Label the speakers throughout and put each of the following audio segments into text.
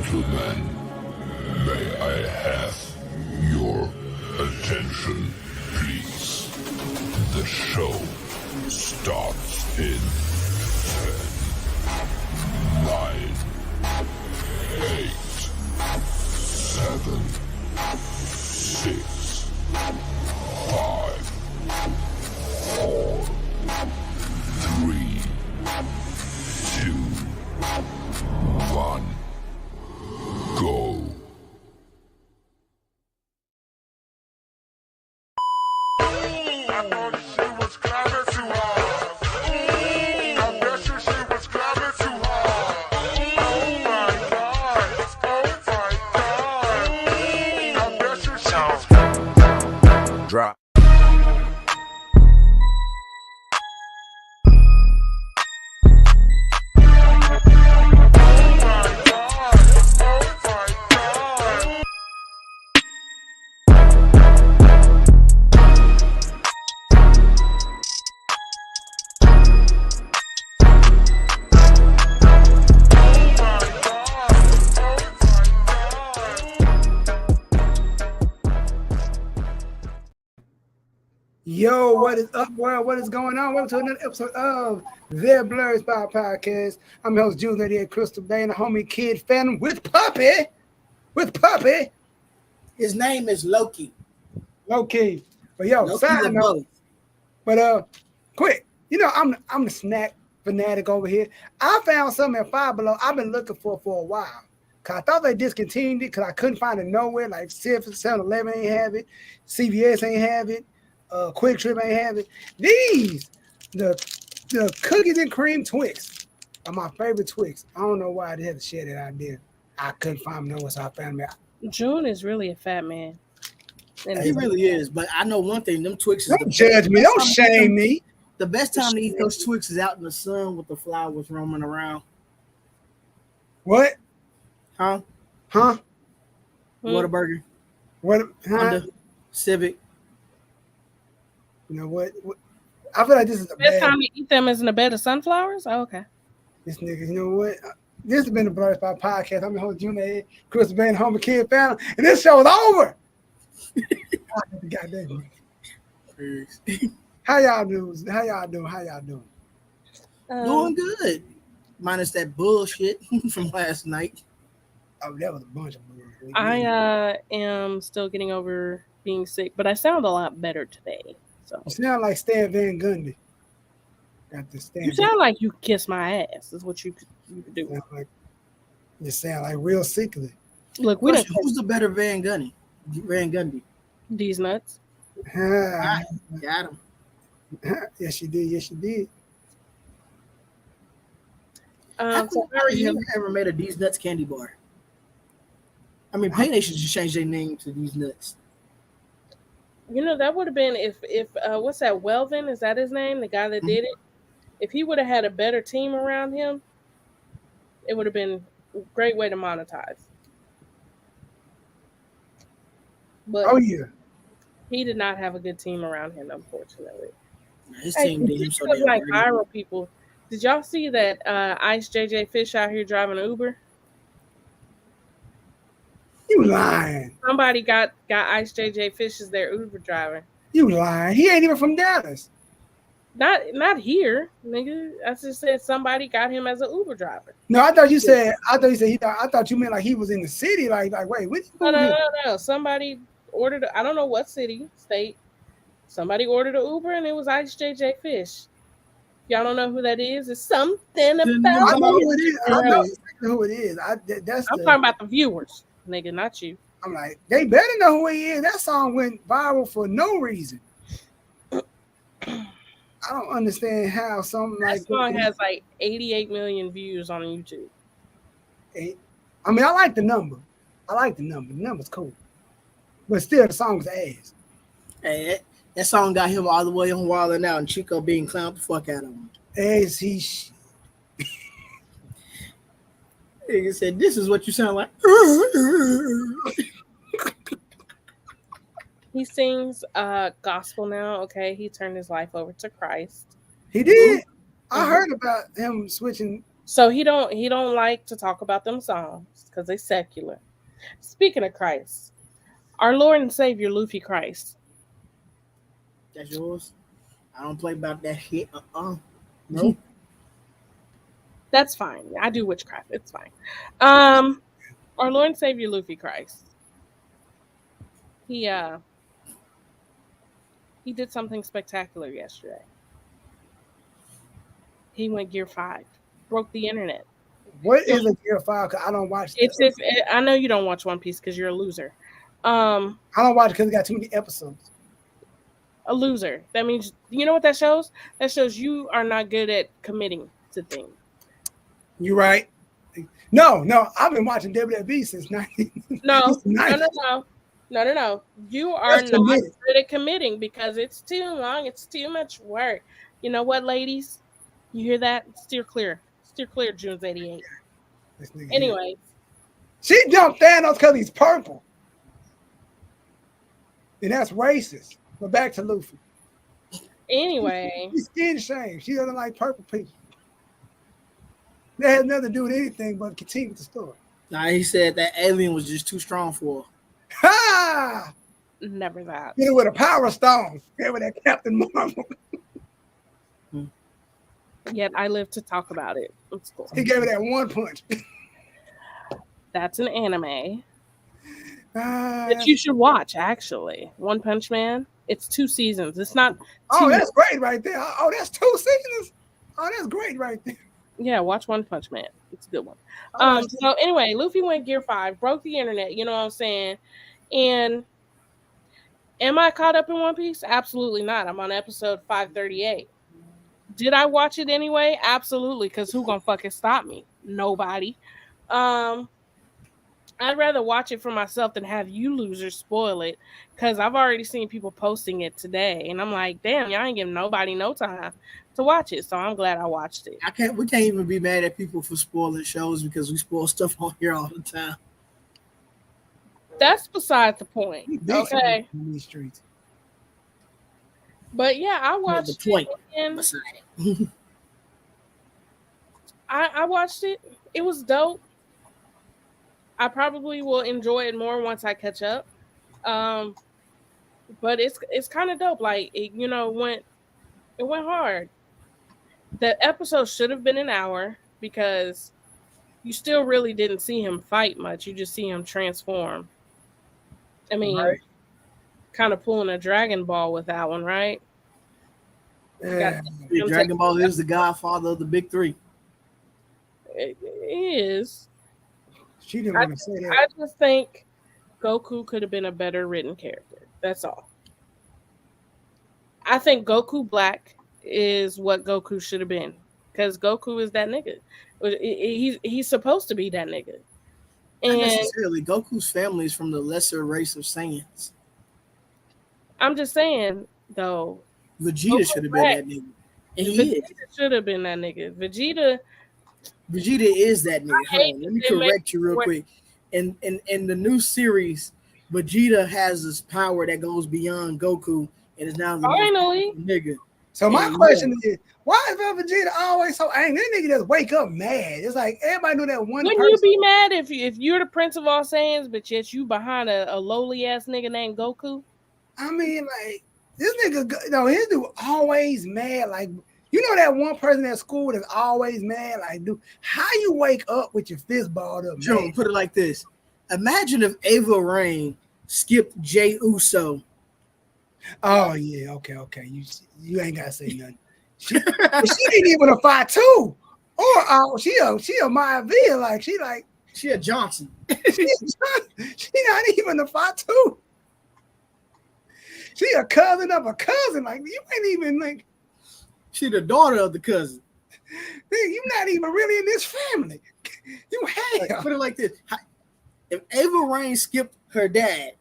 Speaker 1: gentlemen, may I have your attention, please? The show starts in 10, 9, 8, 7, 6, 5, 4, 3, 2, 1, go. Drop.
Speaker 2: Yo, what is up, world? What is going on? Welcome to another episode of the Blerdspot Podcast. I'm your host, June Lady at Crystal Bay, and the homie Kid Phantom with Puppy.
Speaker 3: His name is Loki.
Speaker 2: Loki. But yo, side note. But quick, you know, I'm the snack fanatic over here. I found something at Five Below I've been looking for a while. Cause I thought they discontinued it because I couldn't find it nowhere. Like 7-Eleven ain't have it, CVS ain't have it. Quick Trip ain't have it. These, the cookies and cream Twix are my favorite Twix. I don't know why I had to share that idea. I couldn't find them nowhere, so I found them out.
Speaker 4: June is really a fat man.
Speaker 3: And he really is. But I know one thing: them Twix.
Speaker 2: Don't judge me. Don't shame me.
Speaker 3: The best time to eat those Twix is out in the sun with the flowers roaming around.
Speaker 2: What?
Speaker 3: Huh? Whataburger.
Speaker 2: What? Huh?
Speaker 3: Civic.
Speaker 2: You know what? I feel like this is the
Speaker 4: best time to eat them is in a bed of sunflowers. Oh, okay. This
Speaker 2: nigga, you know what? This has been the Blerdspot Podcast. I'm your host, June, Chris Van, homie Kid Phantom, and this show is over. Goddamn. How y'all doing?
Speaker 3: Doing good. Minus that bullshit from last night.
Speaker 2: Oh, that was a bunch of bullshit.
Speaker 4: I am still getting over being sick, but I sound a lot better today. So.
Speaker 2: You sound like Stan Van Gundy.
Speaker 4: You sound like you kiss my ass. Is what you do.
Speaker 2: You sound like real sickly.
Speaker 4: Look,
Speaker 3: who's the better Van Gundy?
Speaker 4: These nuts.
Speaker 3: Got him.
Speaker 2: Yes, you did.
Speaker 3: So have you ever made a These Nuts candy bar? I mean, Pay Nation should change their name to These Nuts.
Speaker 4: You know, that would have been if what's that, Welvin? Is that his name? The guy that did it? If he would have had a better team around him, it would have been a great way to monetize. But he did not have a good team around him, unfortunately.
Speaker 3: His team did him so
Speaker 4: damn like viral people. Did y'all see that Ice JJ Fish out here driving an Uber?
Speaker 2: You lying.
Speaker 4: Somebody got Ice JJ Fish as their Uber driver.
Speaker 2: You lying. He ain't even from Dallas.
Speaker 4: Not here, nigga. I just said somebody got him as an Uber driver.
Speaker 2: No, I thought you said I thought you meant like he was in the city. Like wait, what?
Speaker 4: No. Somebody ordered. I don't know what city, state. Somebody ordered an Uber and it was Ice JJ Fish. Y'all don't know who that is? It's something about.
Speaker 2: I know who it is. I know who it is.
Speaker 4: I'm talking about the viewers, nigga, not you.
Speaker 2: I'm like, they better know who he is. That song went viral for no reason. I don't understand how something like
Speaker 4: that song has like 88 million views on YouTube.
Speaker 2: I mean, I like the number. The number's cool. But still, the song's ass.
Speaker 3: Hey, that song got him all the way on Wildin' Out and Chico being clowned the fuck out of him.
Speaker 2: As he
Speaker 3: said, this is what you sound like.
Speaker 4: He sings gospel now, okay? He turned his life over to Christ.
Speaker 2: He did. I heard about him switching
Speaker 4: So he don't like to talk about them songs because they secular. Speaking of Christ, our Lord and Savior Luffy Christ.
Speaker 3: That's yours. I don't play about that shit. No.
Speaker 4: That's fine. I do witchcraft. It's fine. Our Lord and Savior Luffy Christ. He did something spectacular yesterday. He went Gear 5, broke the internet.
Speaker 2: What is a Gear 5? Because I don't watch that.
Speaker 4: I know you don't watch One Piece because you're a loser.
Speaker 2: I don't watch it because it got too many episodes.
Speaker 4: A loser. That means, you know what that shows? That shows you are not good at committing to things.
Speaker 2: You're right. No, I've been watching WWE since 19.
Speaker 4: No. You are not good at committing because it's too long. It's too much work. You know what, ladies? You hear that? Steer clear. Steer clear, June's 88. Anyway.
Speaker 2: She jumped Thanos because he's purple. And that's racist. But back to Luffy.
Speaker 4: Anyway.
Speaker 2: She's skin shamed. She doesn't like purple people. That has nothing to do with anything but continue with the story.
Speaker 3: Nah, he said that alien was just too strong for her.
Speaker 2: Ha!
Speaker 4: Never that.
Speaker 2: Hit it with a power stone. Hit with that Captain Marvel.
Speaker 4: Yet I live to talk about it. It's cool.
Speaker 2: He gave it that one punch.
Speaker 4: That's an anime that you should watch, actually. One Punch Man. It's 2 seasons. It's not.
Speaker 2: Oh, that's great right there. Oh, that's 2 seasons. Oh, that's great right there.
Speaker 4: Yeah, watch One Punch Man. It's a good one. So anyway, Luffy went Gear 5, broke the internet. You know what I'm saying? And am I caught up in One Piece? Absolutely not. I'm on episode 538. Did I watch it anyway? Absolutely, because who gonna fucking stop me? Nobody. I'd rather watch it for myself than have you losers spoil it, because I've already seen people posting it today, and I'm like, damn, y'all ain't giving nobody no time to watch it. So I'm glad I watched it.
Speaker 3: We can't even be mad at people for spoiling shows because we spoil stuff on here all the time.
Speaker 4: That's beside the point. Okay.
Speaker 2: In these streets.
Speaker 4: But yeah, I watched
Speaker 3: the point
Speaker 4: it. I watched it. It was dope. I probably will enjoy it more once I catch up. But it's kind of dope. Like it went hard. The episode should have been an hour because you still really didn't see him fight much. You just see him transform. I mean, kind of pulling a Dragon Ball with that one, right?
Speaker 2: Yeah.
Speaker 3: Dragon Ball is the godfather of the big three.
Speaker 4: It is.
Speaker 2: She didn't want to say that.
Speaker 4: I just think Goku could have been a better written character. That's all. I think Goku Black is what Goku should have been, because Goku is that nigga. He's supposed to be that nigga. And
Speaker 3: not necessarily. Goku's family is from the lesser race of Saiyans.
Speaker 4: I'm just saying, though.
Speaker 3: Vegeta should have been that nigga. And Vegeta
Speaker 4: should have been that nigga. Vegeta
Speaker 3: is that nigga. Hold on, let me correct you real quick. In the new series, Vegeta has this power that goes beyond Goku and is now the nigga.
Speaker 2: So my question is, why is Vegeta always so angry? That nigga just wake up mad. It's like everybody knew that one.
Speaker 4: Wouldn't you be mad if you're the Prince of all Saiyans, but yet you behind a lowly ass nigga named Goku?
Speaker 2: I mean, like this nigga, his dude always mad. Like, you know that one person at school that's always mad. Like, dude, how you wake up with your fist balled up?
Speaker 3: Joe, put it like this: imagine if Ava Raine skipped Jey Uso.
Speaker 2: Oh yeah, okay. You ain't gotta say nothing. She ain't even a 5'2", or she a Maya V. Like
Speaker 3: she a Johnson.
Speaker 2: she not even a 5'2". She a cousin of a cousin. Like, you ain't even like.
Speaker 3: She the daughter of the cousin.
Speaker 2: You not even really in this family. You have.
Speaker 3: Like, put it like this: if Ava Raine skipped her dad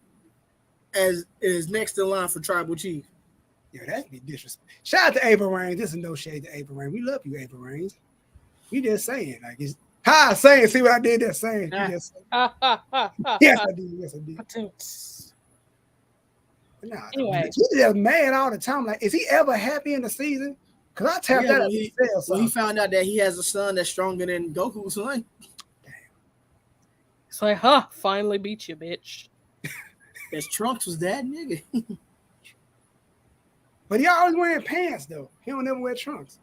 Speaker 3: as is next in line for tribal chief.
Speaker 2: Yeah, that'd be disrespectful. Shout out to Ava Raine. This is no shade to Ava Raine. We love you, Ava Raine. We just saying, like, it's saying. See what I did there saying? Yes, I did. Nah,
Speaker 4: anyway,
Speaker 2: he's just mad all the time. Like, is he ever happy in the season? Cause I tapped that
Speaker 3: when he found out that he has a son that's stronger than Goku's son.
Speaker 4: Damn. It's like, finally beat you, bitch.
Speaker 3: Because Trunks was that nigga.
Speaker 2: But he always wearing pants though. He don't never wear trunks.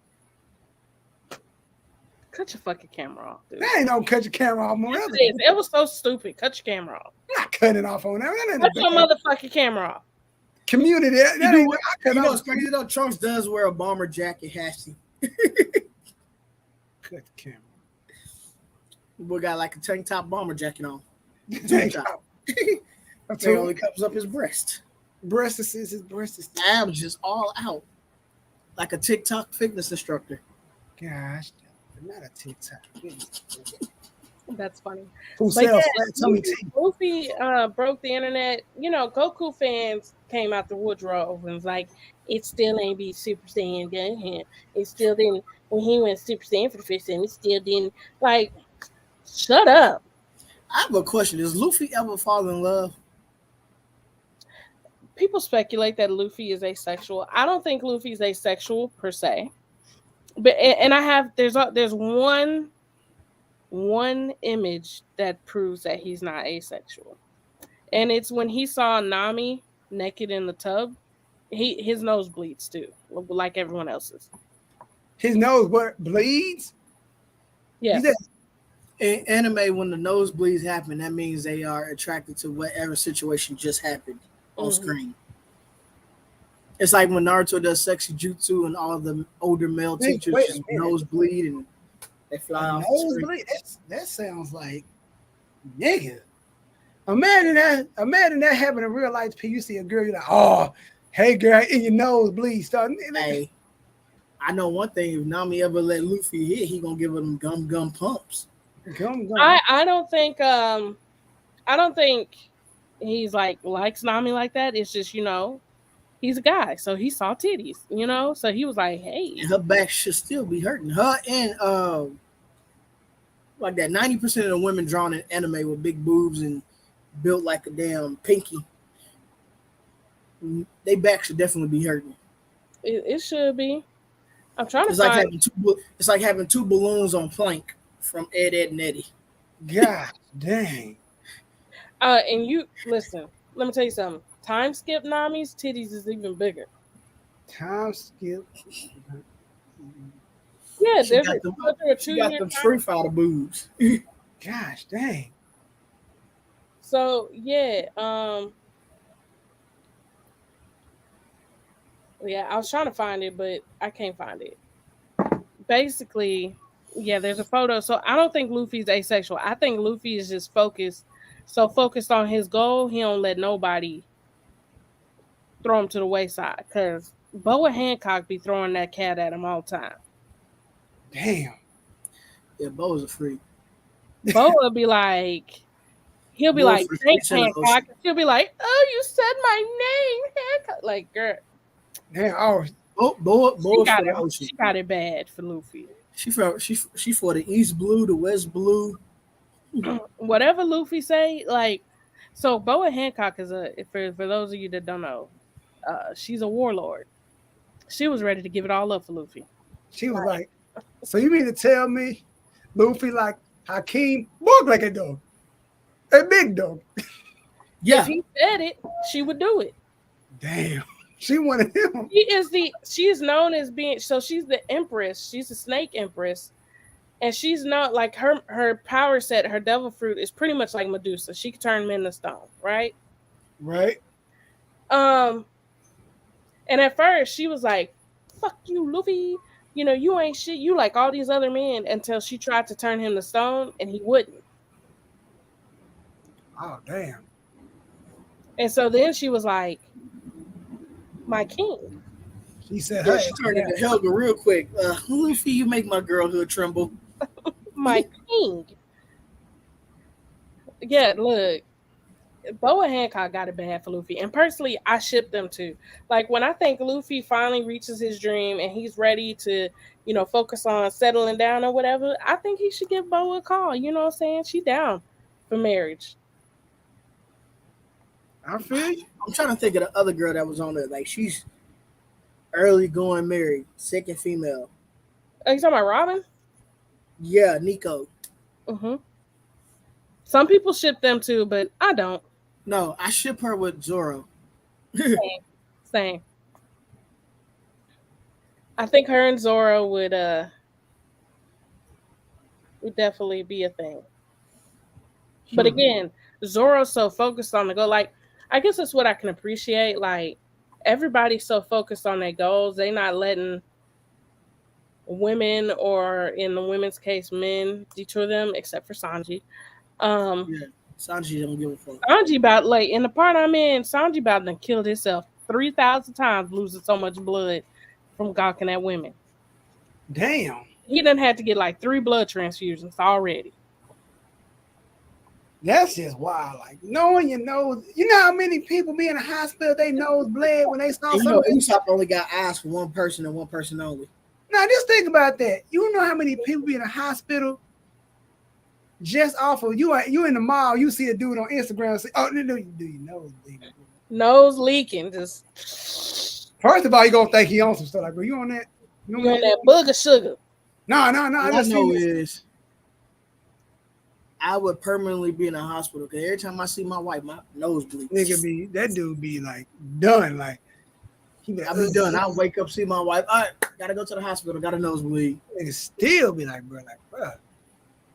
Speaker 4: Cut your fucking camera off, dude.
Speaker 2: That ain't no cut your camera off.
Speaker 4: Yes, it is. It was so stupid. Cut your camera off.
Speaker 2: I'm not cutting it off on that.
Speaker 4: Cut your motherfucking camera off.
Speaker 2: Community.
Speaker 3: You know, it's crazy though. Trunks does wear a bomber jacket, has he?
Speaker 2: Cut the camera.
Speaker 3: We got like a tank top bomber jacket on.
Speaker 2: Tank top.
Speaker 3: It only covers up his breast.
Speaker 2: His breast is
Speaker 3: abs just all out. Like a TikTok fitness instructor.
Speaker 2: Gosh, not a TikTok.
Speaker 4: That's funny.
Speaker 2: Luffy
Speaker 4: broke the internet. You know, Goku fans came out the woodrow and was like, it still ain't be Super Saiyan gun him. It still didn't, when he went Super Saiyan for the first time, it still didn't. Like, shut up.
Speaker 3: I have a question. Does Luffy ever fall in love?
Speaker 4: People speculate that Luffy is asexual. I don't think Luffy's asexual per se. But there's one image that proves that he's not asexual. And it's when he saw Nami naked in the tub, his nose bleeds too, like everyone else's.
Speaker 2: His nose bleeds?
Speaker 4: Yeah.
Speaker 3: In anime, when the nosebleeds happen, that means they are attracted to whatever situation just happened on screen. It's like when Naruto does sexy jutsu and all the older male teachers just nosebleed and they fly off the screen.
Speaker 2: That sounds like nigga. Imagine that happening in real life. You see a girl, you're like, oh, hey girl, in your nose bleed.
Speaker 4: Hey,
Speaker 3: I know one thing. If Nami ever let Luffy hit, he gonna give him gum pumps.
Speaker 4: I don't think he's likes Nami like that. It's just, he's a guy, so he saw titties, so he was like, hey,
Speaker 3: and her back should still be hurting her. And like that 90% of the women drawn in anime with big boobs and built like a damn pinky, they back should definitely be hurting.
Speaker 4: It should be. I'm trying to
Speaker 3: it's like having two balloons on plank from Ed, and Eddie.
Speaker 2: God dang.
Speaker 4: And you listen, let me tell you something. Time skip Nami's titties is even bigger.
Speaker 2: Time skip.
Speaker 4: Yeah,
Speaker 3: she got them Street Fighter boobs.
Speaker 2: Gosh dang.
Speaker 4: So yeah, I was trying to find it, but I can't find it. Basically, yeah, there's a photo. So I don't think Luffy's asexual. I think Luffy is just focused on his goal, he don't let nobody throw him to the wayside. Because Boa Hancock be throwing that cat at him all the time.
Speaker 2: Damn.
Speaker 3: Yeah, Boa's a freak.
Speaker 4: Boa be like, he'll be like, thanks, Hancock. She'll be like, oh, you said my name, Hancock. Like, girl.
Speaker 2: Damn.
Speaker 3: Boa
Speaker 4: she got it bad for Luffy.
Speaker 3: She for the East Blue, the West Blue.
Speaker 4: Whatever Luffy say, so Boa Hancock is for those of you that don't know, she's a warlord. She was ready to give it all up for Luffy.
Speaker 2: She was like, so you mean to tell me Luffy like Hakeem walk like a dog? A big dog.
Speaker 3: Yeah.
Speaker 4: If he said it, she would do it.
Speaker 2: Damn. She wanted him.
Speaker 4: She is known as being, so she's the empress. She's the snake empress. And she's not like her power set, her devil fruit is pretty much like Medusa. She can turn men to stone, right?
Speaker 2: Right.
Speaker 4: And at first she was like, fuck you, Luffy. You ain't shit. You like all these other men, until she tried to turn him to stone and he wouldn't.
Speaker 2: Oh, damn.
Speaker 4: And so then she was like, my king.
Speaker 2: She said,
Speaker 3: hey, she turned into Helga real quick. Luffy, you make my girlhood tremble.
Speaker 4: My king. Yeah, look. Boa Hancock got it bad for Luffy. And personally, I ship them too. Like, when I think Luffy finally reaches his dream and he's ready to, focus on settling down or whatever, I think he should give Boa a call. You know what I'm saying? She down for marriage.
Speaker 2: I feel you.
Speaker 3: I'm trying to think of the other girl that was on there. Like, early going married, second female.
Speaker 4: Are you talking about Robin?
Speaker 3: Yeah, Nico.
Speaker 4: Mm-hmm. Some people ship them too, but I don't.
Speaker 3: No, I ship her with Zoro.
Speaker 4: Same. I think her and Zoro would definitely be a thing. But again, Zoro's so focused on the goal. Like, I guess that's what I can appreciate. Like, everybody's so focused on their goals, they not letting women, or in the women's case, men, detour them, except for Sanji.
Speaker 3: Yeah, Sanji don't give a fuck.
Speaker 4: Sanji about, like, in the part I'm in, Sanji about to killed himself 3,000 times, losing so much blood from gawking at women.
Speaker 2: Damn.
Speaker 4: He done had to get like 3 blood transfusions already.
Speaker 2: That's just wild. Like, knowing your nose, you know how many people be in a hospital, they nose bled when they saw
Speaker 3: And
Speaker 2: something?
Speaker 3: Usopp only got eyes for one person and one person only.
Speaker 2: Now, just think about that. You know how many people be in a hospital just off of you in the mall, you see a dude on Instagram say, oh, no, you do your nose bleeding.
Speaker 4: Nose leaking. Just
Speaker 2: First of all, you gonna think he on some stuff. Like, bro, you on that?
Speaker 4: You on that booger sugar.
Speaker 2: No.
Speaker 3: What I know is I would permanently be in a hospital because every time I see my wife, my nose bleeds.
Speaker 2: That dude be like done. Like,
Speaker 3: I'll be done. I'll wake up, see my wife. All right, gotta go to the hospital. Got a nosebleed.
Speaker 2: Nigga still be like, bro,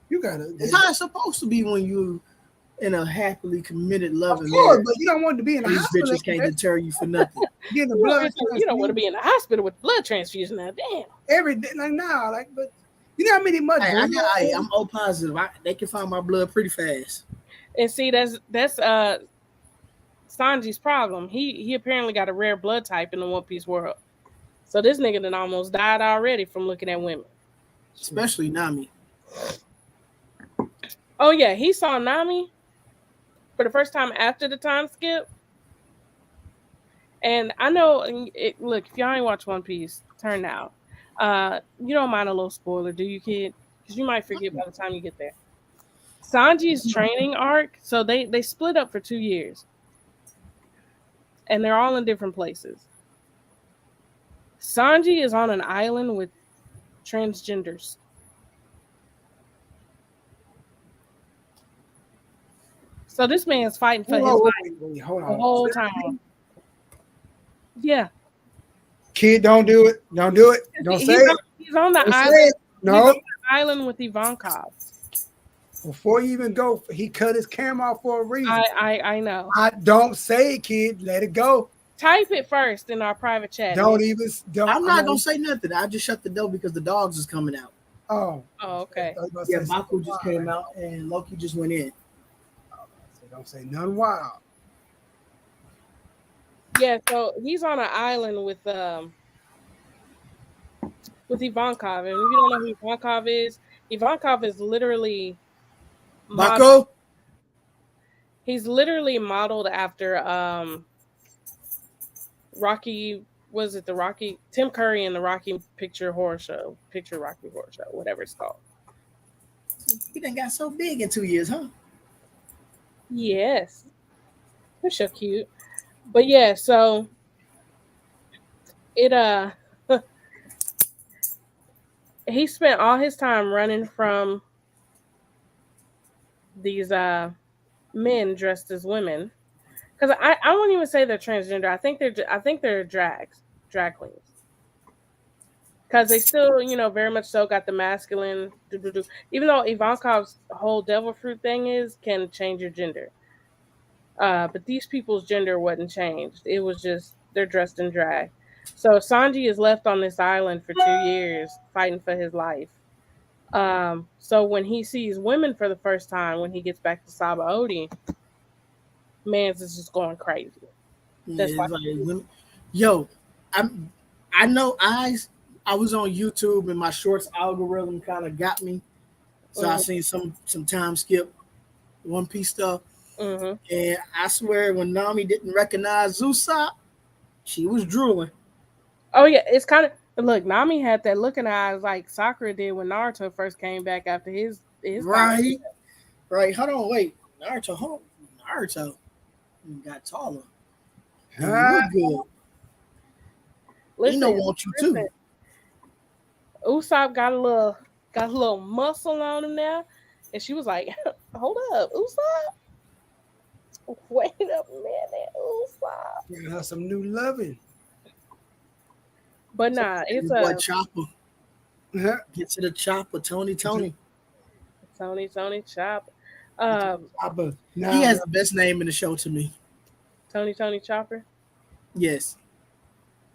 Speaker 2: you gotta.
Speaker 3: It's how it's supposed to be when you in a happily committed, loving
Speaker 2: of course,
Speaker 3: marriage.
Speaker 2: but you don't want to be in the
Speaker 3: These
Speaker 2: hospital.
Speaker 3: bitches can't deter you for nothing.
Speaker 2: Getting the
Speaker 4: You
Speaker 2: blood.
Speaker 4: don't want to be in the hospital with blood transfusion now. Damn.
Speaker 2: Every day, like now, like, but you know how many much.
Speaker 3: I'm O positive. They can find my blood pretty fast.
Speaker 4: And see, that's Sanji's problem. He apparently got a rare blood type in the One Piece world. So this nigga done almost died already from looking at women.
Speaker 3: Especially Nami.
Speaker 4: Oh yeah, he saw Nami for the first time after the time skip. And I know, look, if y'all ain't watch One Piece, turn now. You don't mind a little spoiler, do you, kid? Because you might forget by the time you get there. Sanji's training arc, so they split up for 2 years. And they're all in different places. Sanji is on an island with transgenders. So this man's fighting for his life the whole time. Yeah.
Speaker 2: Kid, don't do it. Don't do it. Don't say it.
Speaker 4: He's on the island.
Speaker 2: No.
Speaker 4: He's on the island with Ivankov.
Speaker 2: Before you even go, he cut his camera off for a reason.
Speaker 4: I know.
Speaker 2: I don't say it, kid. Let it go.
Speaker 4: Type it first in our private chat.
Speaker 2: I'm
Speaker 3: not gonna say nothing. I just shut the door because the dogs is coming out.
Speaker 2: Oh,
Speaker 4: okay.
Speaker 3: Yeah, Baku just came out and Loki just went in.
Speaker 2: Don't say nothing wild.
Speaker 4: Yeah, so he's on an island with Ivankov, and if you don't know who Ivankov is literally
Speaker 3: Baku.
Speaker 4: He's literally modeled after Rocky. Was it the Rocky? Tim Curry in the Rocky Picture Horror Show, whatever it's called.
Speaker 3: He done got so big in 2 years, huh?
Speaker 4: Yes, they're so cute. But yeah, so it he spent all his time running from these men dressed as women. Because I wouldn't even say they're transgender. I think they're drag queens. Because they still, very much so got the masculine. Even though Ivankov's whole devil fruit thing can change your gender. But these people's gender wasn't changed. It was just they're dressed in drag. So Sanji is left on this island for 2 years fighting for his life. So when he sees women for the first time, when he gets back to Sabaody, man's is just going crazy. That's why.
Speaker 3: I know I was on YouTube and my shorts algorithm kind of got me. So I seen some time skip One Piece stuff.
Speaker 4: Mm-hmm.
Speaker 3: And I swear when Nami didn't recognize Usopp, she was drooling.
Speaker 4: Oh yeah, it's kind of look, Nami had that look in her eyes like Sakura did when Naruto first came back after his
Speaker 3: right. Hold on, wait. Naruto got taller. Look good.
Speaker 4: Listen,
Speaker 3: Eno wants you too.
Speaker 4: Usopp got a little muscle on him now, and she was like, "Hold up, Usopp. Wait a minute, Usopp."
Speaker 2: You have some new loving.
Speaker 4: But nah, it's
Speaker 3: boy Chopper.
Speaker 2: Uh-huh.
Speaker 3: Get to the chopper, Tony.
Speaker 4: Tony Chopper.
Speaker 2: Chopper. Nah,
Speaker 3: He has the best name in the show to me.
Speaker 4: Tony Chopper.
Speaker 3: Yes.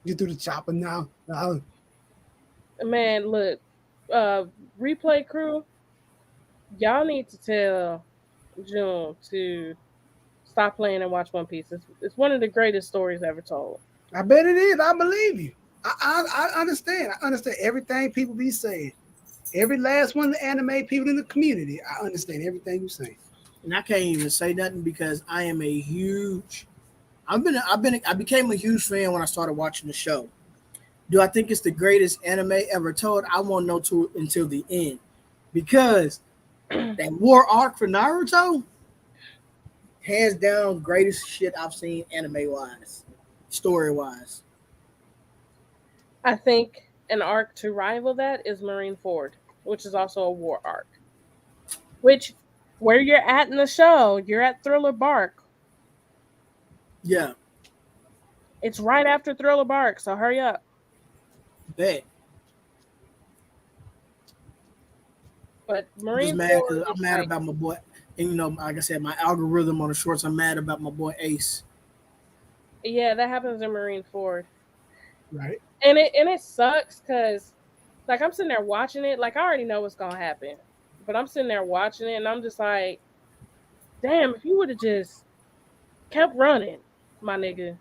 Speaker 2: Get through the chopper now.
Speaker 4: Man, look, replay crew, y'all need to tell June to stop playing and watch One Piece. It's one of the greatest stories ever told.
Speaker 2: I bet it is. I believe you. I understand. I understand everything people be saying. Every last one of the anime people in the community, I understand everything you're saying.
Speaker 3: And I can't even say nothing because I am a huge. I became a huge fan when I started watching the show. Do I think it's the greatest anime ever told? I won't know until the end, because that war arc for Naruto, hands down, greatest shit I've seen anime wise, story wise.
Speaker 4: I think an arc to rival that is Marineford, which is also a war arc. Which, where you're at in the show, you're at Thriller Bark.
Speaker 3: Yeah.
Speaker 4: It's right after Thriller Bark, so hurry up.
Speaker 3: Bet.
Speaker 4: But
Speaker 3: I'm mad about my boy. And like I said, my algorithm on the shorts, I'm mad about my boy Ace.
Speaker 4: Yeah, that happens in Marineford.
Speaker 2: Right.
Speaker 4: And it sucks because, like, I'm sitting there watching it. Like, I already know what's going to happen. But I'm sitting there watching it, and I'm just like, damn, if you would have just kept running, my nigga.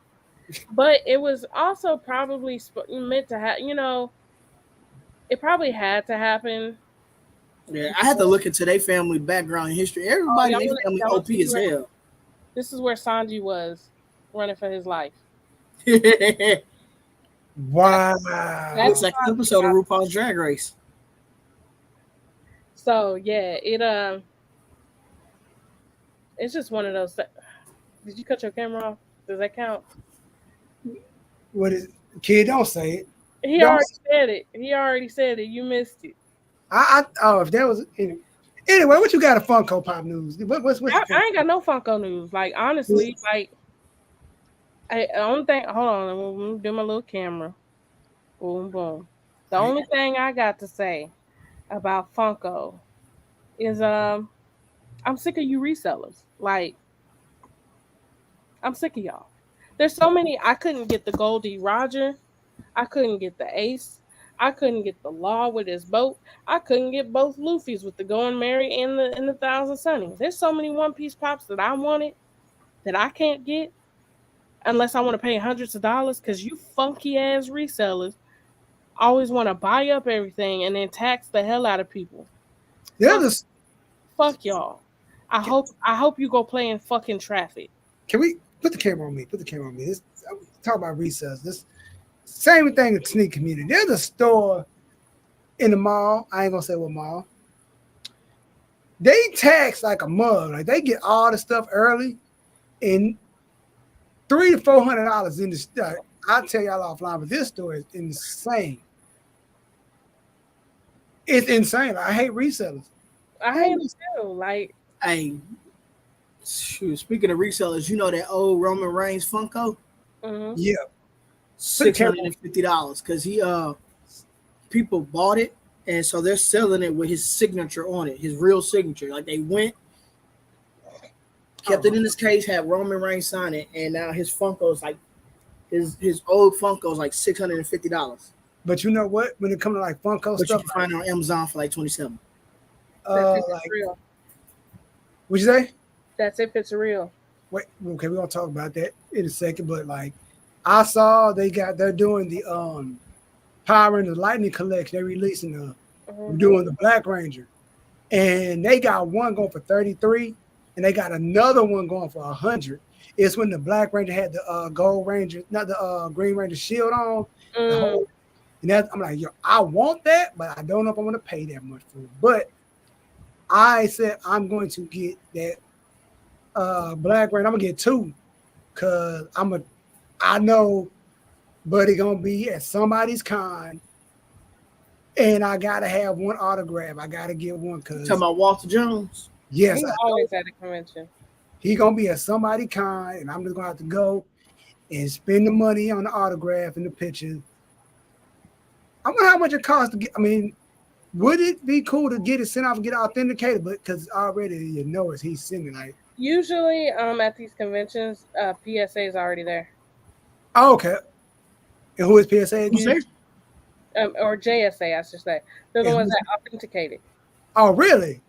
Speaker 4: But it was also probably meant to have, it probably had to happen.
Speaker 3: Yeah, I had to look into their family background and history. Everybody in their family OP as hell.
Speaker 4: This is where Sanji was running for his life.
Speaker 2: Wow.
Speaker 3: That's like an episode of RuPaul's Drag Race.
Speaker 4: So yeah, it's just one of those. Did you cut your camera off? Does that count?
Speaker 2: What is kid? Don't say it.
Speaker 4: He already said it. You missed it.
Speaker 2: If that was anyway, what you got a Funko Pop news? What's
Speaker 4: I ain't got no Funko news. Like, honestly, like, the only thing. Hold on, I'm gonna do my little camera. Boom, boom. The only thing I got to say about Funko is I'm sick of you resellers. Like, I'm sick of y'all. There's so many. I couldn't get the Goldie Roger. I couldn't get the Ace. I couldn't get the Law with his boat. I couldn't get both Luffy's with the Going Merry and the Thousand Sunnies. There's so many One Piece pops that I wanted that I can't get unless I want to pay hundreds of dollars, because you funky ass resellers always want to buy up everything and then tax the hell out of people. Fuck y'all. I hope you go play in fucking traffic.
Speaker 2: Can we put the camera on me? This talk about resellers. This same thing with sneak community. There's a store in the mall. I ain't gonna say what mall. They tax like a mug. Like, they get all the stuff early, and $300 to $400 in the store. I'll tell y'all offline, but this store is insane. It's insane. I hate resellers.
Speaker 4: I hate them too. Like,
Speaker 3: hey, shoot, speaking of resellers, you know that old Roman Reigns Funko?
Speaker 4: Mm-hmm.
Speaker 2: Yeah.
Speaker 3: $650 because people bought it, and so they're selling it with his signature on it, his real signature. Like, they went, kept it in his case, had Roman Reigns sign it, and now his Funko is like his old Funko is like $650.
Speaker 2: But you know what? When it comes to like Funko
Speaker 3: but
Speaker 2: stuff,
Speaker 3: you can find it on Amazon for like $27.
Speaker 4: That's real.
Speaker 2: What'd you say?
Speaker 4: That's if it's real.
Speaker 2: Wait, okay, we're gonna talk about that in a second. But like, I saw they're doing the Power and the Lightning collection. They're releasing doing the Black Ranger, and they got one going for $33, and they got another one going for $100. It's when the Black Ranger had the Gold Ranger, not the Green Ranger shield on. And I'm like, yo, I want that, but I don't know if I want to pay that much for it. But I said I'm going to get that Black Ranger. I'm gonna get two, cause I know but it's gonna be at somebody's con, and I gotta have one autograph. I gotta get one because
Speaker 3: talking about Walter Jones.
Speaker 2: yes,
Speaker 4: He's always at a convention.
Speaker 2: He gonna be at somebody's con, and I'm just gonna have to go and spend the money on the autograph and the pictures. I wonder how much it costs to get. I mean, would it be cool to get it sent off and get it authenticated? But because already you know it's he's sending like.
Speaker 4: Usually, at these conventions, PSA is already there.
Speaker 2: Oh, okay. And who is PSA again?
Speaker 4: Or JSA, I should say. They're the ones that authenticate it.
Speaker 2: Oh, really?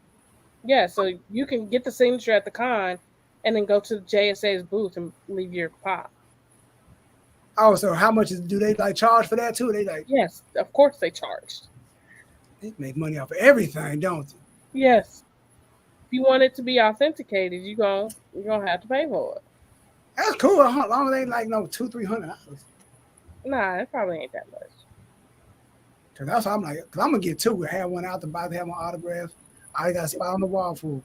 Speaker 4: Yeah, so you can get the signature at the con and then go to the JSA's booth and leave your pop.
Speaker 2: Oh, so how much do they like charge for that too? They like
Speaker 4: yes, of course they charged.
Speaker 2: They make money off of everything, don't they?
Speaker 4: Yes. If you want it to be authenticated, you're gonna have to pay for it.
Speaker 2: That's cool. How long they like $200-$300?
Speaker 4: Nah, it probably ain't that much.
Speaker 2: Cause that's what I'm like. Cause I'm gonna get two. Have one out the box. Have my autograph. I got a spot on the wall for.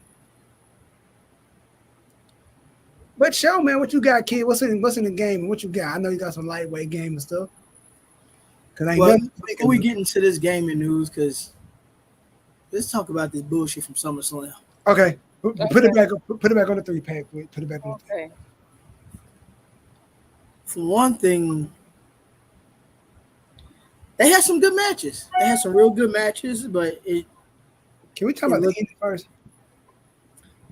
Speaker 2: But show man, what you got, kid? What's in the game? What you got? I know you got some lightweight game and stuff.
Speaker 3: Before we get into this gaming news, because let's talk about this bullshit from SummerSlam.
Speaker 2: Okay, put it back. Put it back on the 3-pack. Put it back on.
Speaker 4: Okay.
Speaker 3: For one thing, they had some good matches. They had some real good matches, but it.
Speaker 2: Can we talk about the ending first?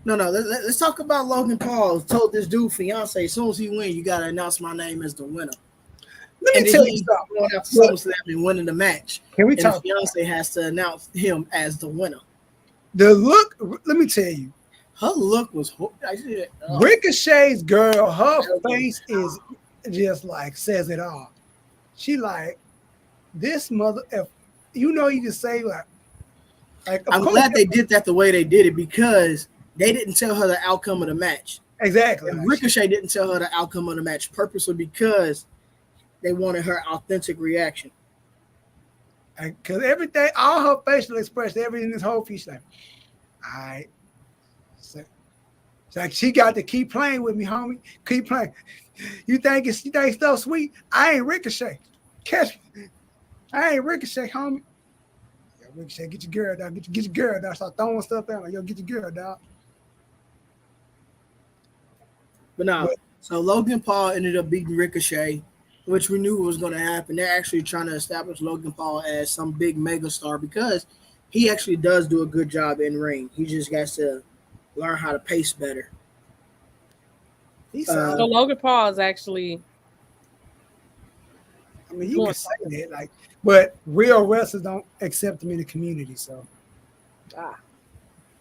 Speaker 3: No. Let's talk about Logan Paul. Told this dude fiance, as soon as he wins, you gotta announce my name as the winner.
Speaker 2: Let me tell you something.
Speaker 3: Going out to SummerSlam and winning the match.
Speaker 2: Can we talk?
Speaker 3: The fiance has to announce him as the winner.
Speaker 2: The look. Let me tell you.
Speaker 3: Her look was.
Speaker 2: Ricochet's girl. Her face is just like says it all. She like this mother. If you know, you can say like.
Speaker 3: I'm glad they did that the way they did it because they didn't tell her the outcome of the match. Exactly. And Ricochet didn't tell her the outcome of the match purposely because they wanted her authentic reaction.
Speaker 2: Because everything, all her facial expression, everything in this whole piece, like, all right. So, it's like she got to keep playing with me, homie. Keep playing. You think it's so sweet? I ain't Ricochet. Catch me. I ain't Ricochet, homie. Yo, Ricochet, get your girl down. Get your girl down. Start throwing stuff out. Like, yo, get your girl down.
Speaker 3: But so Logan Paul ended up beating Ricochet, which we knew was going to happen. They're actually trying to establish Logan Paul as some big mega star because he actually does do a good job in ring. He just got to learn how to pace better.
Speaker 4: So Logan Paul is actually.
Speaker 2: I mean, you can say that, like, but real wrestlers don't accept him in the community. So,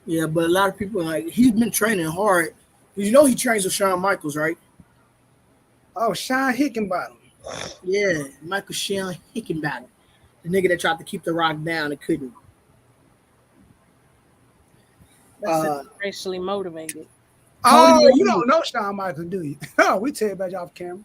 Speaker 3: yeah, but a lot of people like he's been training hard. You know, he trains with Shawn Michaels, right?
Speaker 2: Oh, Sean Hickenbottom.
Speaker 3: Yeah, Michael Sean Hickenbottom, the nigga that tried to keep The Rock down and couldn't.
Speaker 4: That's racially motivated.
Speaker 2: Oh, you don't know Shawn Michaels, do you? Oh, we tell you about you off camera.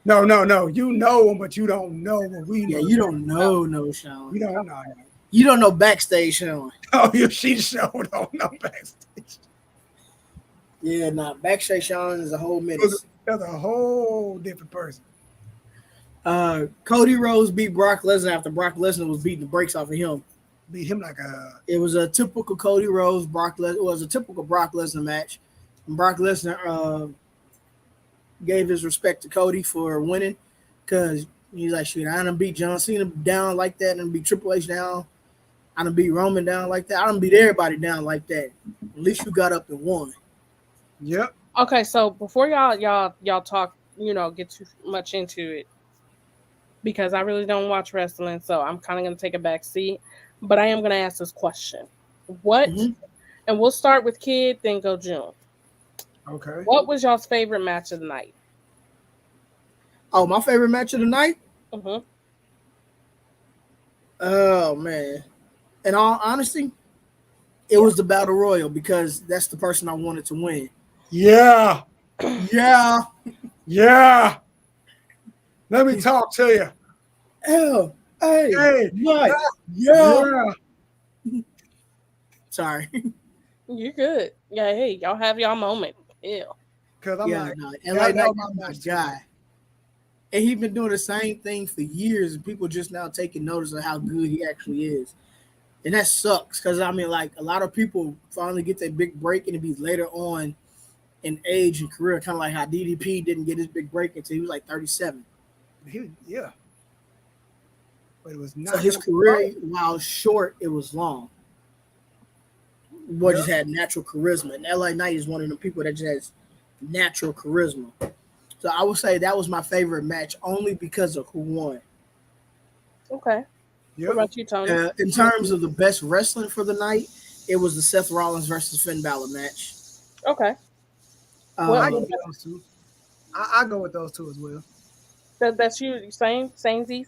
Speaker 2: No. You know him, but you don't know what we know.
Speaker 3: Yeah, you don't know no Shawn.
Speaker 2: You don't know.
Speaker 3: You don't know backstage Shawn.
Speaker 2: Oh, she sure don't know backstage.
Speaker 3: Yeah, backstage Shawn is a whole menace.
Speaker 2: That's a whole different person.
Speaker 3: Cody Rhodes beat Brock Lesnar after Brock Lesnar was beating the brakes off of him.
Speaker 2: Beat him like a.
Speaker 3: It was a typical Cody Rhodes Brock Lesnar. It was a typical Brock Lesnar match. And Brock Lesnar gave his respect to Cody for winning because he's like, shit, I done beat John Cena down like that, and beat Triple H down. I done beat Roman down like that. I done beat everybody down like that. At least you got up and won.
Speaker 2: Yep.
Speaker 4: Okay, so before y'all talk, get too much into it, because I really don't watch wrestling, so I'm kind of gonna take a back seat. But I am gonna ask this question: what? Mm-hmm. And we'll start with Kid, then go June.
Speaker 2: Okay.
Speaker 4: What was y'all's favorite match of the night?
Speaker 3: Oh, my favorite match of the night?
Speaker 4: Mm-hmm.
Speaker 3: Oh man! In all honesty, it was the Battle Royal because that's the person I wanted to win.
Speaker 2: Yeah. Let me talk to you.
Speaker 3: Hey, what?
Speaker 2: Yeah.
Speaker 3: Sorry.
Speaker 4: You're good. Yeah, hey, y'all have y'all moment. Yeah.
Speaker 2: Because I'm
Speaker 3: and like that my guy. And he's been doing the same thing for years, and people just now taking notice of how good he actually is. And that sucks because I mean, like a lot of people finally get their big break and it be later on in age and career, kind of like how DDP didn't get his big break until he was like 37.
Speaker 2: Yeah. But it was not.
Speaker 3: So his career, while short, it was long. Boy just had natural charisma. And LA Knight is one of the people that just has natural charisma. So I would say that was my favorite match only because of who won.
Speaker 4: Okay.
Speaker 2: Yep.
Speaker 4: What about you, Tony?
Speaker 3: In terms of the best wrestling for the night, it was the Seth Rollins versus Finn Balor match.
Speaker 4: Okay.
Speaker 2: I go with those two. I go with those two as well.
Speaker 4: That's you saying Samesies?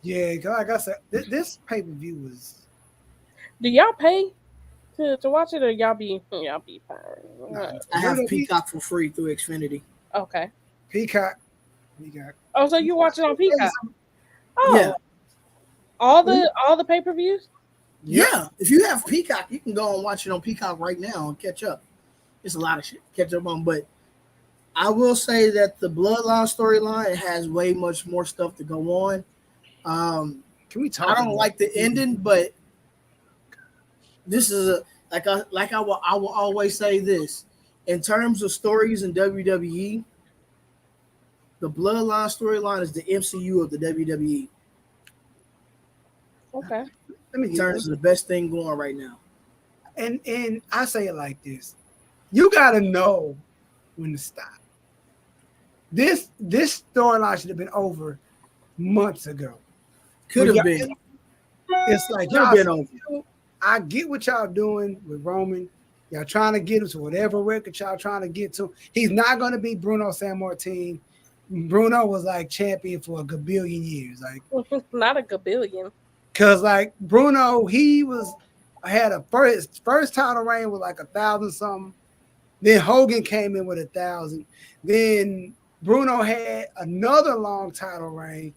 Speaker 2: Yeah, like I said, this pay-per-view was.
Speaker 4: Do y'all pay to watch it, or y'all be fine?
Speaker 3: I have Peacock for free through Xfinity.
Speaker 4: Okay.
Speaker 2: Peacock.
Speaker 4: Oh, so you watch it on Peacock? Oh,
Speaker 3: yeah.
Speaker 4: All the pay-per-views?
Speaker 3: Yeah. If you have Peacock, you can go and watch it on Peacock right now and catch up. It's a lot of shit to catch up on, but I will say that the Bloodline storyline has way much more stuff to go on.
Speaker 2: Can we talk?
Speaker 3: I don't like the ending, but this is I will always say this in terms of stories in WWE. The Bloodline storyline is the MCU of the WWE.
Speaker 4: Okay.
Speaker 3: In terms of the best thing going right now.
Speaker 2: And I say it like this: you gotta know when to stop. This storyline should have been over months ago.
Speaker 3: Could have been.
Speaker 2: It's like y'all been over. I get what y'all doing with Roman. Y'all trying to get him to whatever record y'all trying to get to. He's not going to be Bruno Sammartino. Bruno was like champion for a gabillion years. Like
Speaker 4: not a gabillion.
Speaker 2: Cause like Bruno, had a first title reign with like 1,000 something. Then Hogan came in with 1,000. Then Bruno had another long title reign.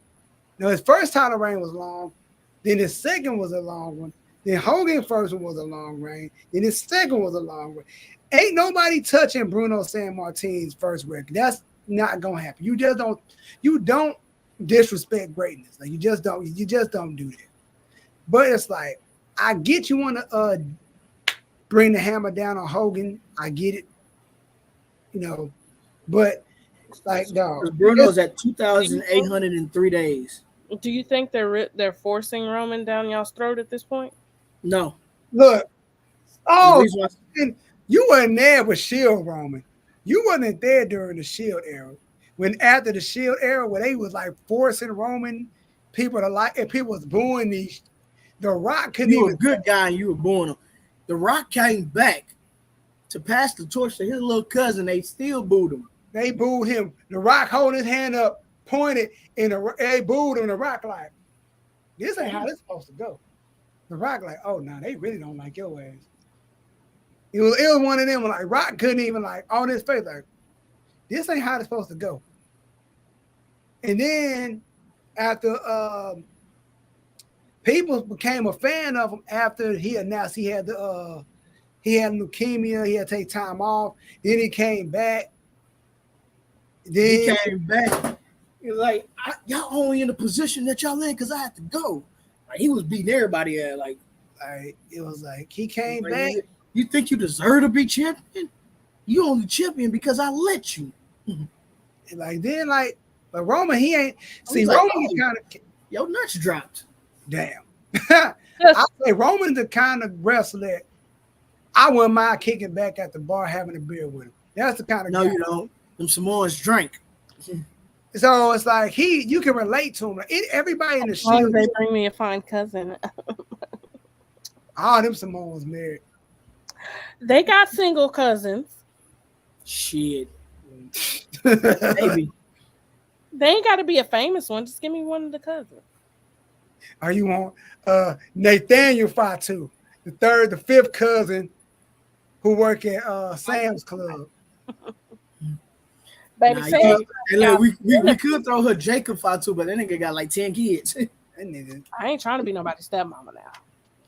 Speaker 2: Now his first title reign was long. Then his second was a long one. Then Hogan's first one was a long reign. Then his second was a long reign. Ain't nobody touching Bruno Sammartino's first record. That's not gonna happen. You don't disrespect greatness. Like you just don't do that. But it's like, I get you want to bring the hammer down on Hogan. I get it, but like, no.
Speaker 3: Bruno's at 2,803 days.
Speaker 4: Do you think they're forcing Roman down y'all's throat at this point?
Speaker 3: No.
Speaker 2: Look, you weren't there with Shield Roman. You wasn't there during the Shield era. When after the Shield era, where they was like forcing Roman people to like, and people was booing these. The Rock couldn't
Speaker 3: You
Speaker 2: even.
Speaker 3: a good guy and you were booing him. The Rock came back to pass the torch to his little cousin. They still booed him.
Speaker 2: They booed him. The Rock holding his hand up, pointed, and they booed him. The Rock like, this ain't how this supposed to go. The Rock like, oh no, they really don't like your ass. It was one of them like Rock couldn't even like on his face like, this ain't how it's supposed to go. And then after people became a fan of him after he announced he had leukemia, he had to take time off. Then he came back.
Speaker 3: He came back. He's like, y'all only in the position that y'all in because I had to go. Like, he was beating everybody at like
Speaker 2: it was like he came back.
Speaker 3: You think you deserve to be champion? You only champion because I let you.
Speaker 2: And but Roman, he ain't see like, Roman kind of
Speaker 3: your nuts dropped.
Speaker 2: Damn. I say Roman's the kind of wrestler that I wouldn't mind kicking back at the bar having a beer with him. That's the kind of
Speaker 3: guy.
Speaker 2: No,
Speaker 3: you don't. Them Samoans drink.
Speaker 2: So it's like you can relate to him. Everybody in the
Speaker 4: Shield. They bring me a fine cousin.
Speaker 2: All them Samoans married.
Speaker 4: They got single cousins.
Speaker 3: Shit. Maybe.
Speaker 4: They ain't got to be a famous one. Just give me one of the cousins.
Speaker 2: Or you want Nathaniel Fatu, the fifth cousin who work at Sam's Club.
Speaker 4: Baby,
Speaker 3: we could throw her Jacob Fatu, but that nigga got like 10 kids.
Speaker 4: I ain't trying to be nobody's stepmama now.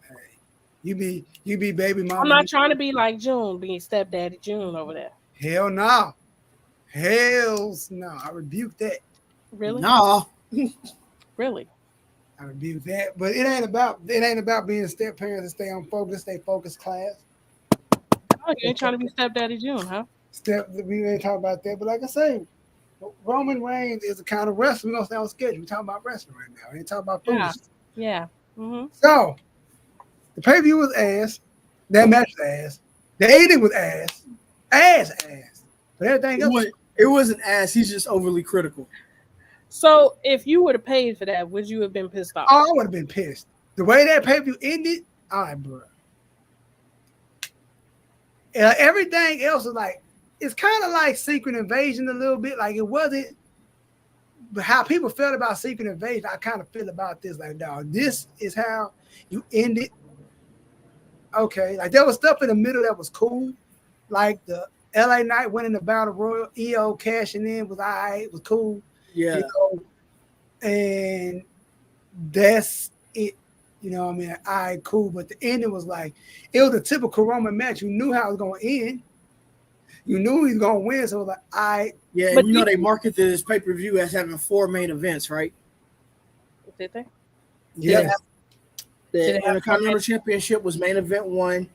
Speaker 2: Hey, you be baby mama.
Speaker 4: I'm not trying to be like June, being stepdaddy June over there.
Speaker 2: Hell no. Hells no. I rebuke that.
Speaker 4: Really?
Speaker 3: No.
Speaker 4: Really?
Speaker 2: I would be with that, but it ain't about being step parents and stay on focus, stay focused class.
Speaker 4: Oh, you ain't trying to be stepdaddy June, huh?
Speaker 2: We ain't talking about that, but like I say, Roman Reigns is a kind of wrestler. We're gonna stay on schedule. We're talking about wrestling right now. We ain't talking about foolishness.
Speaker 4: Yeah. Mm-hmm.
Speaker 2: So the pay-per-view was ass. That match was ass. The ending was ass. Ass. But everything else.
Speaker 3: It wasn't ass. He's just overly critical.
Speaker 4: So if you would have paid for that, would you have been pissed off?
Speaker 2: Oh, I would have been pissed. The way that pay-per-view ended, all right, bro. Everything else was like, it's kind of like Secret Invasion a little bit. Like it wasn't, but how people felt about Secret Invasion, I kind of feel about this. Like, dog, this is how you end it. Okay, like there was stuff in the middle that was cool, like the LA Knight winning the Battle Royal, EO cashing in was all right, it was cool.
Speaker 3: Yeah.
Speaker 2: You know, and that's it. You know what I mean? All right, cool. But the ending was like, it was a typical Roman match. You knew how it was going to end. You knew he was going to win. So it was like, all right.
Speaker 3: Yeah, but you know they marketed this pay-per-view as having 4 main events, right?
Speaker 4: Did they?
Speaker 2: Yes.
Speaker 3: The Intercontinental Championship was main event 1.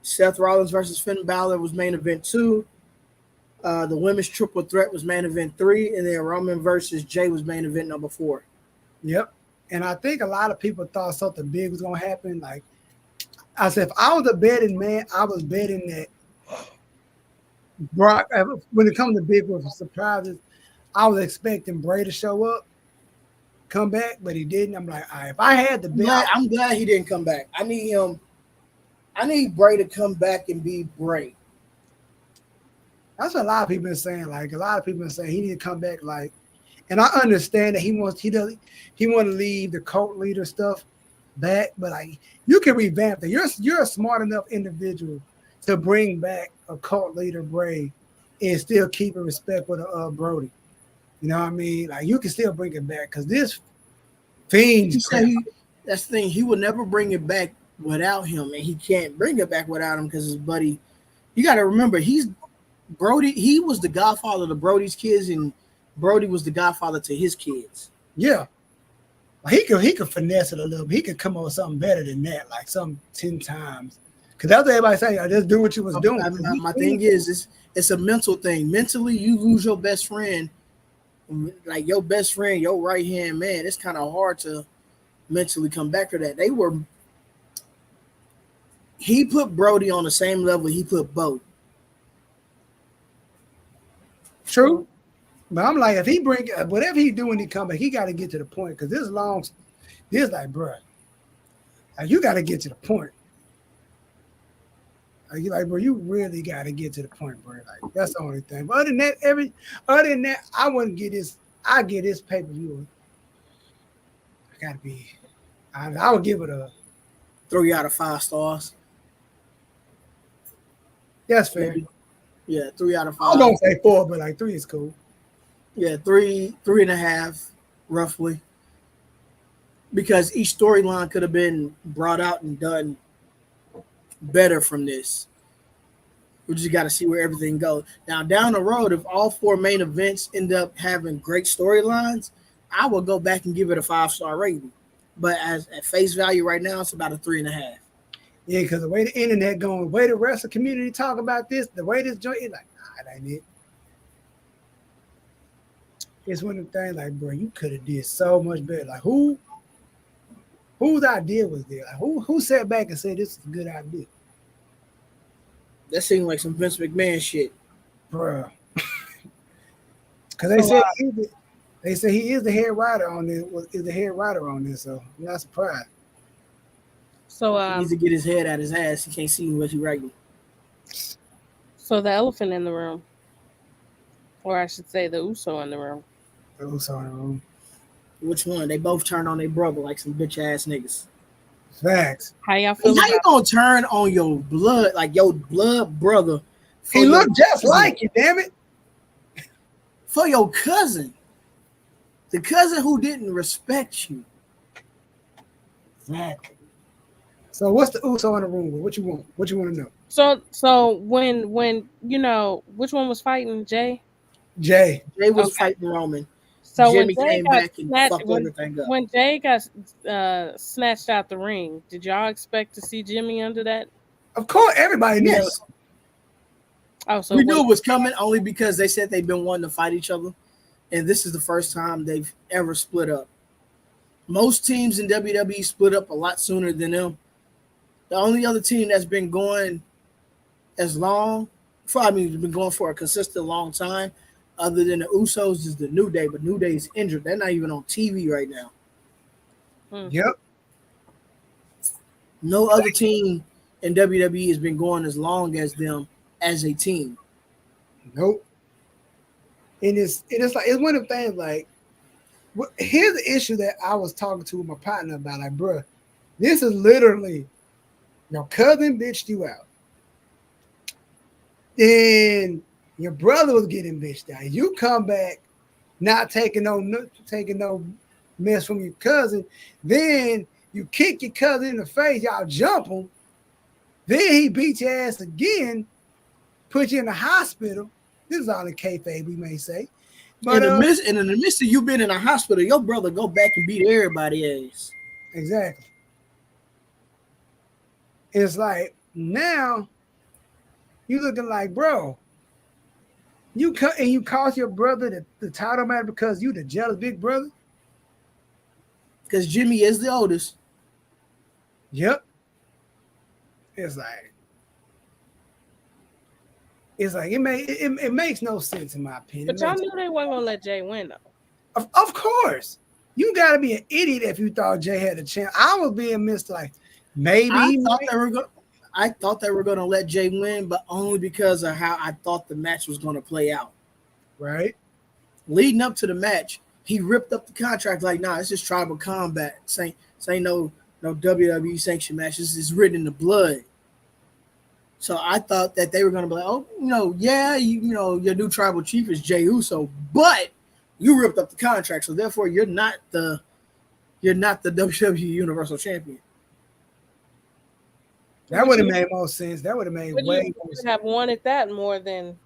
Speaker 3: Seth Rollins versus Finn Balor was main event 2. The women's triple threat was main event 3. And then Roman versus Jay was main event number 4.
Speaker 2: Yep. And I think a lot of people thought something big was going to happen. Like I said, if I was a betting man, I was betting that Brock, when it comes to big surprises, I was expecting Bray to show up, come back, but he didn't. I'm like, all right, if I had the bet.
Speaker 3: I'm glad he didn't come back. I need Bray to come back and be Bray.
Speaker 2: That's what a lot of people are saying. Like a lot of people are saying he need to come back. Like, and I understand that he want to leave the cult leader stuff back, but like you can revamp that. You're a smart enough individual to bring back a cult leader Bray and still keep it respectful to Brody. You know what I mean? Like you can still bring it back because this fiend.
Speaker 3: That's the thing. He would never bring it back without him, and he can't bring it back without him because his buddy. You got to remember, he's Brody. He was the godfather to Brody's kids, and Brody was the godfather to his kids.
Speaker 2: Yeah. He could finesse it a little bit. He could come up with something better than that, like some 10 times. Because that's what everybody saying. Just do what you was doing.
Speaker 3: My thing is, it's a mental thing. Mentally, you lose your best friend, like your best friend, your right hand man. It's kind of hard to mentally come back to that. He put Brody on the same level he put Bo.
Speaker 2: True. But I'm like, if he bring whatever he do when he come back, he got to get to the point. Because this like, bro, like, you got to get to the point. Like, you like, bro, you really got to get to the point, bro. Like, that's the only thing. But other than that, I wouldn't get this. I get this pay-per-view. I gotta be. I would give it a
Speaker 3: 3 out of 5 stars.
Speaker 2: That's fair.
Speaker 3: Yeah, 3 out of 5.
Speaker 2: I was gonna say 4, but like 3 is cool.
Speaker 3: Yeah, 3.5, roughly. Because each storyline could have been brought out and done better from this. We just got to see where everything goes. Now, down the road, if all 4 main events end up having great storylines, I will go back and give it a 5-star rating. But as at face value right now, it's about a 3.5.
Speaker 2: Yeah, because the way the internet going, the way the wrestling community talk about this, the way this joint is like, nah, that ain't it. It's one of the things like, bro, you could have did so much better. Like, whose idea was there? Like, who sat back and said this is a good idea?
Speaker 3: That seemed like some Vince McMahon shit,
Speaker 2: bro. Because they said he is the head writer on this. Is the head writer on this? So I'm not surprised.
Speaker 4: So
Speaker 3: he needs to get his head out his ass. He can't see what he's writing.
Speaker 4: So the elephant in the room, or I should say, the Uso in the room.
Speaker 2: The Uso in the room.
Speaker 3: Which one? They both turned on their brother like some bitch ass niggas.
Speaker 2: Facts.
Speaker 4: How y'all feel?
Speaker 3: How you gonna turn on your blood, like your blood brother?
Speaker 2: He looked just like you, damn it.
Speaker 3: For your cousin. The cousin who didn't respect you.
Speaker 2: Exactly. So what's the Uso in the room with? What you want? What you want to know?
Speaker 4: So when you know, which one was fighting, Jay?
Speaker 2: Jay.
Speaker 3: Jay was fighting Roman.
Speaker 4: So
Speaker 3: Jimmy came back and fucked everything up.
Speaker 4: When Jay got snatched out the ring, did y'all expect to see Jimmy under that?
Speaker 2: Of course, everybody knew.
Speaker 3: Yes.
Speaker 4: Oh, so
Speaker 3: we knew it was coming only because they said they've been wanting to fight each other, and this is the first time they've ever split up. Most teams in WWE split up a lot sooner than them. The only other team that's been going as long, been going for a consistent long time, other than the Usos, is the New Day. But New Day is injured; they're not even on TV right now.
Speaker 2: Yep.
Speaker 3: No other team in WWE has been going as long as them as a team.
Speaker 2: Nope. And it's one of the things like, here's the issue that I was talking to my partner about. Like, bro, this is literally your cousin bitched you out. Then your brother was getting bitched out. You come back not taking no mess from your cousin. Then you kick your cousin in the face. Y'all jump him. Then he beat your ass again, put you in the hospital. This is all in kayfabe, we may say. But
Speaker 3: in the midst of you being in a hospital, your brother go back and beat everybody else.
Speaker 2: Exactly. It's like now you looking like, bro, you cost your brother the title match because you the jealous big brother.
Speaker 3: Because Jimmy is the oldest.
Speaker 2: Yep. It's like it makes no sense in my opinion.
Speaker 4: But y'all knew they weren't gonna let Jay win though.
Speaker 2: Of course. You gotta be an idiot if you thought Jay had a chance. I was being missed like maybe
Speaker 3: I thought they were gonna let Jay win, but only because of how I thought the match was gonna play out.
Speaker 2: Right.
Speaker 3: Leading up to the match, he ripped up the contract like, nah, it's just tribal combat. Say no WWE sanction matches. It's written in the blood. So I thought that they were going to be like, oh, your new tribal chief is Jey Uso, but you ripped up the contract, so therefore you're not the WWE Universal Champion.
Speaker 2: That would have made more sense. That would have made way more sense.
Speaker 4: You have wanted that more than.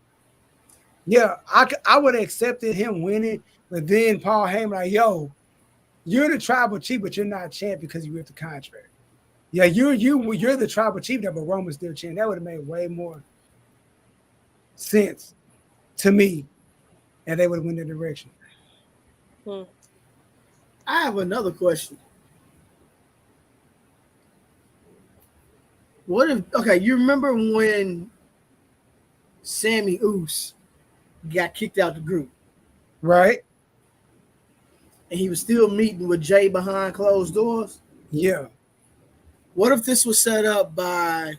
Speaker 2: Yeah, I would have accepted him winning, but then Paul Heyman like, yo, you're the tribal chief, but you're not champ because you ripped the contract. Yeah, you're the tribal chief, but Roman's still champ. That would have made way more sense to me, and they would have went in the direction.
Speaker 3: I have another question. You remember when Sammy Uso got kicked out the group?
Speaker 2: Right.
Speaker 3: And he was still meeting with Jay behind closed doors?
Speaker 2: Yeah.
Speaker 3: What if this was set up by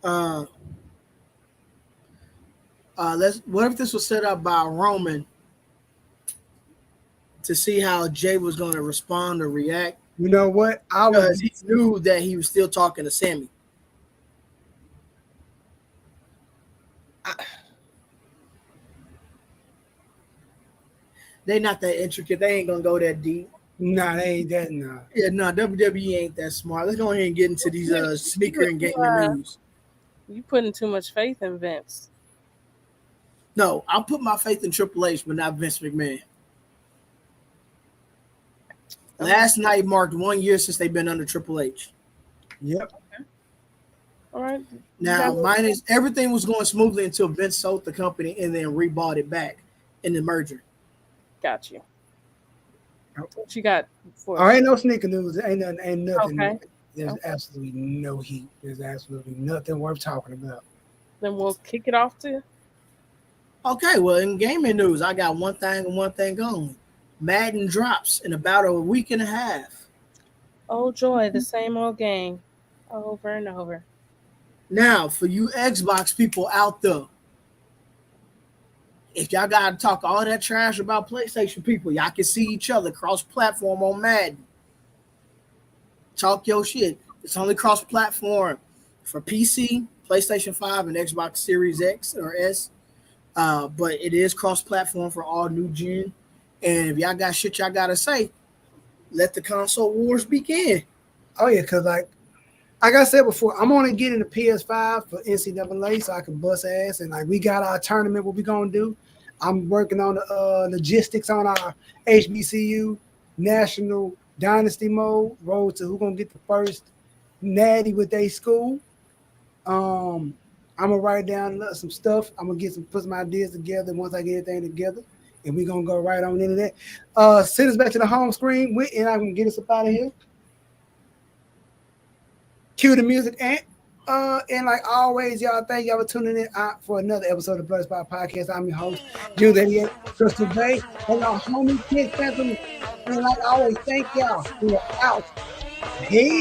Speaker 3: what if this was set up by Roman to see how Jay was going to respond or react?
Speaker 2: You know what?
Speaker 3: Because he knew that he was still talking to Sammy. They're not that intricate. They ain't gonna go that deep.
Speaker 2: Nah, they ain't that. Nah.
Speaker 3: Yeah, no, WWE ain't that smart. Let's go ahead and get into these sneaker and gaming news.
Speaker 4: You putting too much faith in Vince.
Speaker 3: No, I'll put my faith in Triple H, but not Vince McMahon. Last night marked 1 year since they've been under Triple H.
Speaker 2: Yep.
Speaker 4: Okay. All right.
Speaker 3: Now, everything was going smoothly until Vince sold the company and then rebought it back in the merger.
Speaker 4: Got you. What you got for?
Speaker 2: Ain't no sneaker news. Ain't nothing.
Speaker 4: Okay.
Speaker 2: There's absolutely no heat. There's absolutely nothing worth talking about.
Speaker 4: Then we'll kick it off to.
Speaker 3: Okay, well, in gaming news, I got one thing and one thing only. Madden drops in about a week and a half.
Speaker 4: Oh joy, the same old game, over and over.
Speaker 3: Now, for you Xbox people out there, if y'all gotta talk all that trash about PlayStation people, y'all can see each other cross-platform on Madden. Talk your shit. It's only cross-platform for PC, PlayStation 5, and Xbox Series X or S. But it is cross-platform for all new gen. And if y'all got shit y'all gotta say, let the console wars begin.
Speaker 2: Oh yeah, because like I said before, I'm only getting the PS5 for NCAA so I can bust ass, and like we got our tournament. What we gonna do? I'm working on the logistics on our HBCU national dynasty mode. Road to who gonna get the first natty with their school. I'm gonna write down some stuff. I'm gonna put some ideas together. Once I get everything together, and we're gonna go right on into that. Send us back to the home screen, and I'm gonna get us up out of here. Cue the music, and like always, y'all, thank y'all for tuning in for another episode of Blerdspot Podcast. I'm your host, June88, Crystal Bay, and our homie Kid Phantom. And like always, thank y'all. We are out. Hey.